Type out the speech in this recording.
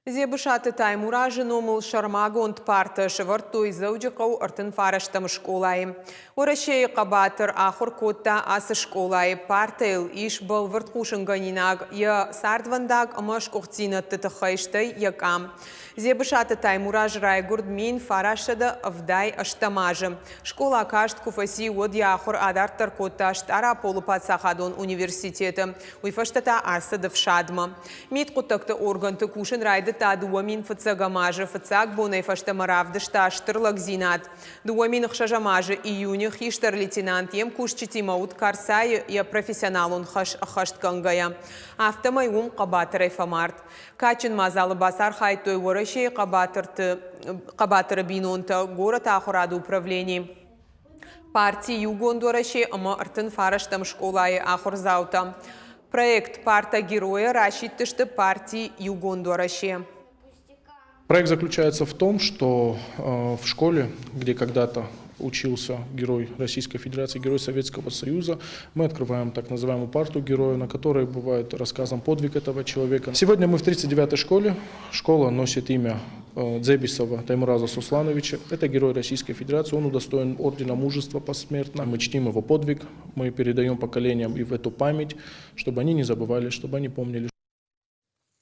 Зебышаты Таймура женомыл Шармагонт парты шывыртуй зауджикау артын фараштам школай. Урашей қабатыр ахур котта асы школай. Партайл иш был вырткушынганинаг я сардвандаг амаш кухтина тытыхайштай якам. Зебышаты Таймура жрайгурд мин фарашада авдай аштамажы. Школа кашт куфаси од яхур адартар котта штара полупат сахадон университеты. Уйфаштата асадов шадма. Мит кутакты органты кушын райды та дуамин фацагамажы фацаг бонай фаштамаравды шташтырлак зинат. Дуамин хшажамажы июня хиштар лейтенант ем кушчити маут карсай я профессионалун хашткангая. Автомайум қабатырай фамарт. Качин мазалы басар хайтой ворашей қабатыры бинонта город ахурады управлений. Партии югондорашей ама артын фараштам школай ахурзаута. Проект «Парта героя» рассчитывает партии Югондораши. Проект заключается в том, что в школе, где когда-то учился герой Российской Федерации, герой Советского Союза, мы открываем так называемую парту героя, на которой бывает рассказан подвиг этого человека. Сегодня мы в 39-й школе. Школа носит имя Дзебисова Таймураза Суслановича. Это герой Российской Федерации, он удостоен ордена мужества посмертно. Мы чтим его подвиг, мы передаем поколениям и в эту память, чтобы они не забывали, чтобы они помнили.